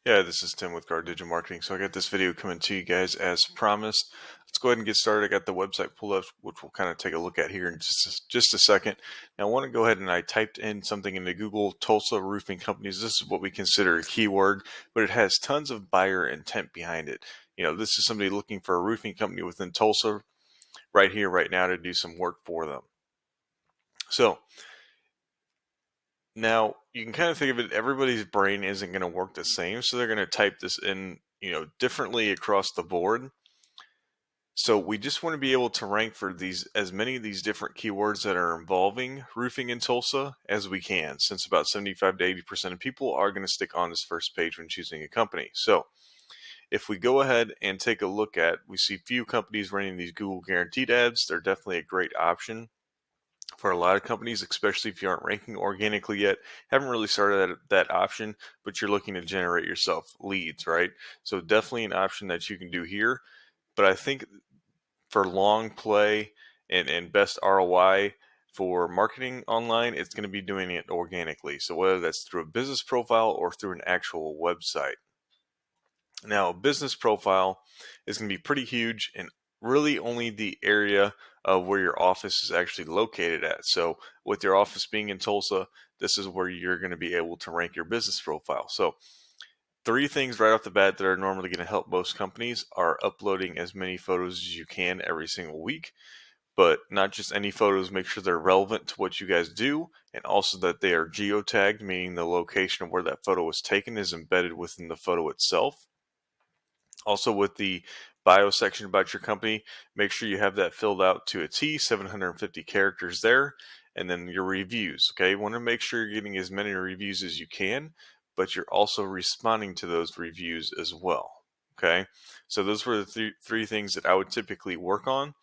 Yeah, this is Tim with Guard Digital Marketing. So I got this video coming to you guys as promised. Let's go ahead and get started. I got the website pulled up, which we'll kind of take a look at here in just a second. Now I want to go ahead and I typed in something into Google, Tulsa roofing companies. This is what we consider a keyword, but it has tons of buyer intent behind it. This is somebody looking for a roofing company within Tulsa right here, right now to do some work for them. So now you can kind of think of it, everybody's brain isn't going to work the same. So they're going to type this in, differently across the board. So we just want to be able to rank for these, as many of these different keywords that are involving roofing in Tulsa as we can, since about 75 to 80% of people are going to stick on this first page when choosing a company. So if we go ahead and take a look at, we see few companies running these Google guaranteed ads. They're definitely a great option for a lot of companies, especially if you aren't ranking organically yet, haven't really started that option, but you're looking to generate yourself leads, right? So definitely an option that you can do here. But I think for long play and best ROI for marketing online, it's going to be doing it organically. So whether that's through a business profile or through an actual website. Now, a business profile is going to be pretty huge and really only the area of where your office is actually located at. So with your office being in Tulsa, this is where you're going to be able to rank your business profile. So three things right off the bat that are normally going to help most companies are uploading as many photos as you can every single week, but not just any photos. Make sure they're relevant to what you guys do, and also that they are geotagged, meaning the location of where that photo was taken is embedded within the photo itself. Also, with the bio section about your company, make sure you have that filled out to a T, 750 characters there. And then your reviews, okay? You want to make sure you're getting as many reviews as you can, but you're also responding to those reviews as well, okay? So those were the three things that I would typically work on.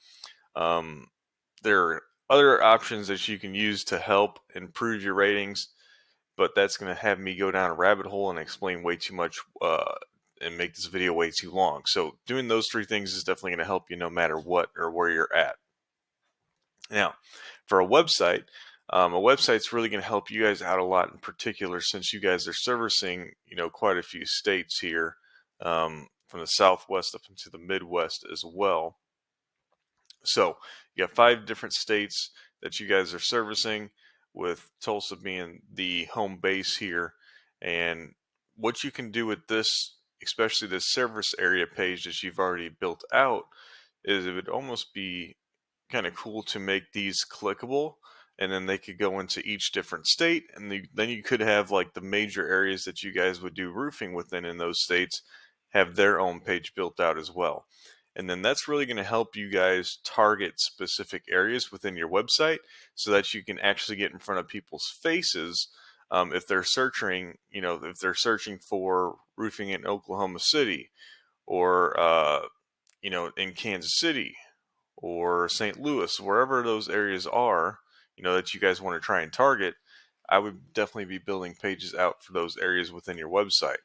There are other options that you can use to help improve your ratings, but that's going to have me go down a rabbit hole and explain way too much and make this video way too long. So doing those three things is definitely going to help you no matter what or where you're at. Now, for a website's really going to help you guys out a lot in particular, since you guys are servicing, quite a few states here, from the Southwest up into the Midwest as well. So you got 5 different states that you guys are servicing, with Tulsa being the home base here. And what you can do with this, especially this service area page that you've already built out, is it would almost be kind of cool to make these clickable, and then they could go into each different state, and then you could have like the major areas that you guys would do roofing within in those states have their own page built out as well. And then that's really going to help you guys target specific areas within your website, so that you can actually get in front of people's faces. If they're searching, if they're searching for roofing in Oklahoma City, or in Kansas City, or St. Louis, wherever those areas are, that you guys want to try and target, I would definitely be building pages out for those areas within your website.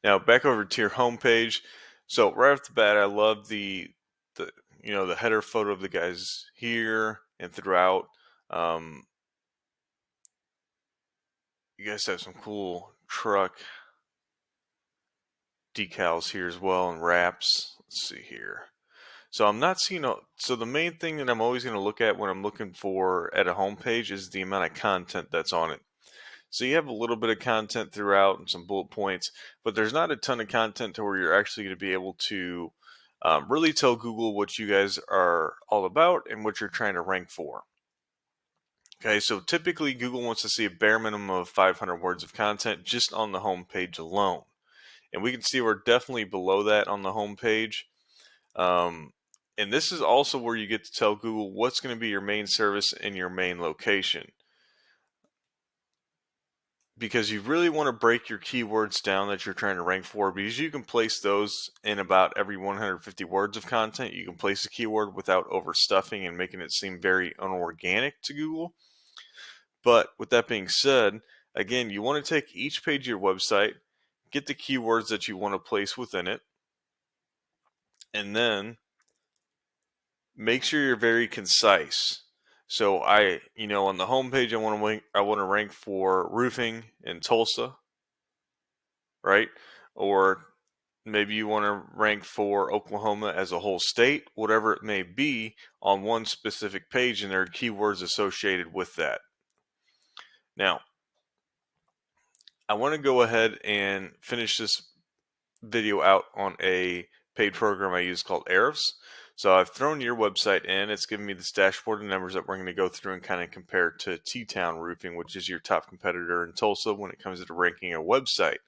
Now back over to your home page. So right off the bat, I love the the header photo of the guys here and throughout. Um, you guys have some cool truck decals here as well, and wraps. Let's see here. So I'm not seeing so the main thing that I'm always going to look at when I'm looking for at a home page is the amount of content that's on it. So you have a little bit of content throughout and some bullet points, but there's not a ton of content to where you're actually going to be able to really tell Google what you guys are all about and what you're trying to rank for. Okay, so typically Google wants to see a bare minimum of 500 words of content just on the home page alone. And we can see we're definitely below that on the home page. And this is also where you get to tell Google what's going to be your main service in your main location, because you really want to break your keywords down that you're trying to rank for, because you can place those in about every 150 words of content. You can place a keyword without overstuffing and making it seem very unorganic to Google. But with that being said, again, you want to take each page of your website, get the keywords that you want to place within it, and then make sure you're very concise. So on the homepage, I want to rank for roofing in Tulsa, right? Or maybe you want to rank for Oklahoma as a whole state, whatever it may be, on one specific page, and there are keywords associated with that. Now, I want to go ahead and finish this video out on a paid program I use called Ahrefs. So I've thrown your website in. It's giving me this dashboard of numbers that we're going to go through and kind of compare to T-Town Roofing, which is your top competitor in Tulsa when it comes to ranking a website.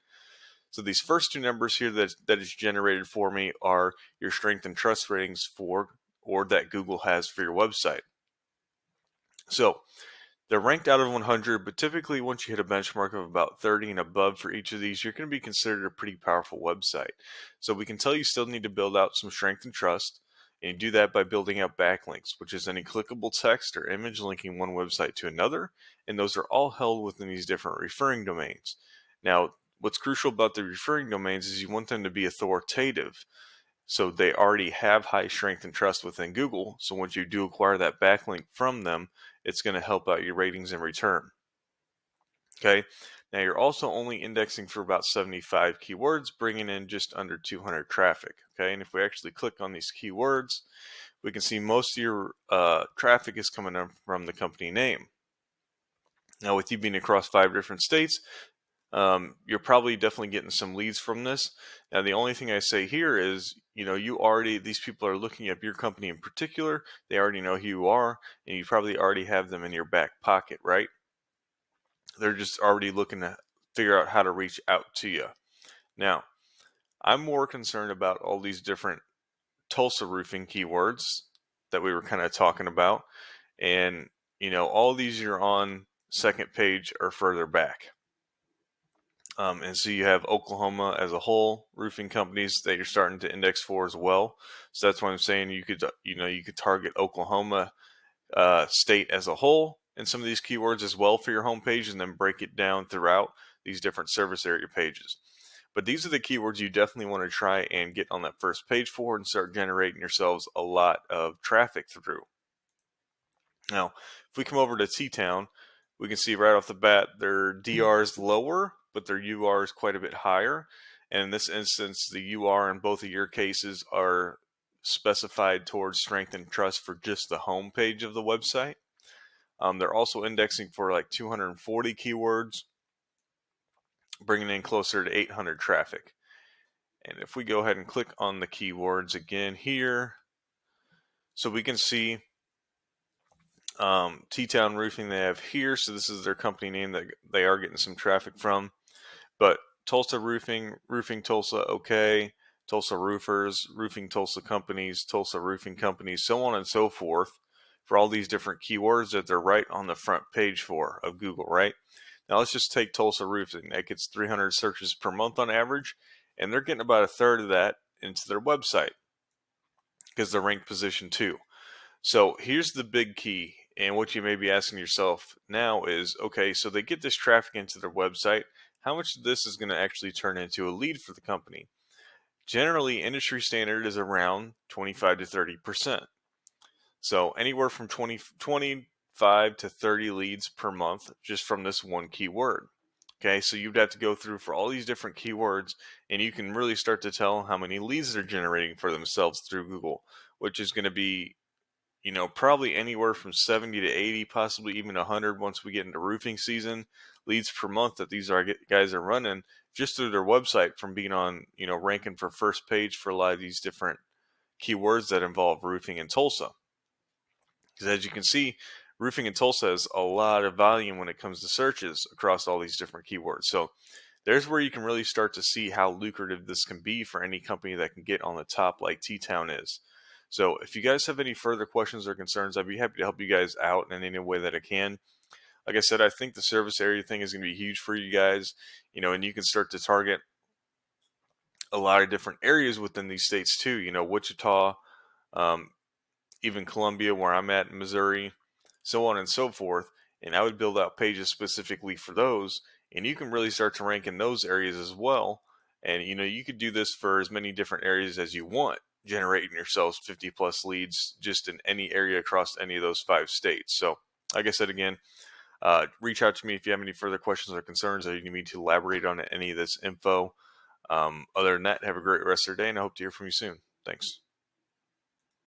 So these first two numbers here that is generated for me are your strength and trust ratings for, or that Google has for your website. So they're ranked out of 100, but typically once you hit a benchmark of about 30 and above for each of these, you're going to be considered a pretty powerful website. So we can tell you still need to build out some strength and trust, and you do that by building out backlinks, which is any clickable text or image linking one website to another, and those are all held within these different referring domains. Now, what's crucial about the referring domains is you want them to be authoritative. So they already have high strength and trust within Google. So once you do acquire that backlink from them, it's going to help out your ratings in return. Okay. Now you're also only indexing for about 75 keywords, bringing in just under 200 traffic. Okay. And if we actually click on these keywords, we can see most of your traffic is coming in from the company name. Now, with you being across 5 different states, you're probably definitely getting some leads from this. Now, the only thing I say here is, these people are looking up your company in particular. They already know who you are, and you probably already have them in your back pocket, right? They're just already looking to figure out how to reach out to you. Now, I'm more concerned about all these different Tulsa roofing keywords that we were kind of talking about. And, all these you're on second page or further back. And so you have Oklahoma as a whole roofing companies that you're starting to index for as well. So that's why I'm saying you could target Oklahoma state as a whole and some of these keywords as well for your homepage, and then break it down throughout these different service area pages. But these are the keywords you definitely want to try and get on that first page for and start generating yourselves a lot of traffic through. Now, if we come over to T-Town, we can see right off the bat their DR is lower, but their UR is quite a bit higher. And in this instance, the UR in both of your cases are specified towards strength and trust for just the home page of the website. They're also indexing for like 240 keywords, bringing in closer to 800 traffic. And if we go ahead and click on the keywords again here, so we can see T-Town Roofing they have here. So this is their company name that they are getting some traffic from. But Tulsa Roofing, Roofing Tulsa, okay. Tulsa Roofers, Roofing Tulsa Companies, Tulsa Roofing Companies, so on and so forth, for all these different keywords that they're right on the front page for of Google, right? Now let's just take Tulsa Roofing. That gets 300 searches per month on average, and they're getting about a third of that into their website because they're ranked position 2. So here's the big key, and what you may be asking yourself now is, okay, so they get this traffic into their website. How much of this is going to actually turn into a lead for the company? Generally, industry standard is around 25 to 30%. So anywhere from 25 to 30 leads per month just from this one keyword. Okay, so you'd have to go through for all these different keywords, and you can really start to tell how many leads they're generating for themselves through Google, which is going to be probably anywhere from 70 to 80, possibly even 100 once we get into roofing season, leads per month that these guys are running just through their website from being on, ranking for first page for a lot of these different keywords that involve roofing in Tulsa. Because as you can see, roofing in Tulsa has a lot of volume when it comes to searches across all these different keywords. So there's where you can really start to see how lucrative this can be for any company that can get on the top like T-Town is. So if you guys have any further questions or concerns, I'd be happy to help you guys out in any way that I can. Like I said, I think the service area thing is going to be huge for you guys, and you can start to target a lot of different areas within these states too. Wichita, um, even Columbia, where I'm at in Missouri, so on and so forth. And I would build out pages specifically for those, and you can really start to rank in those areas as well. And you could do this for as many different areas as you want. generating yourselves 50 plus leads just in any area across any of those 5 states. So, like I said again, reach out to me if you have any further questions or concerns or you need me to elaborate on any of this info. Other than that, have a great rest of your day, and I hope to hear from you soon. Thanks.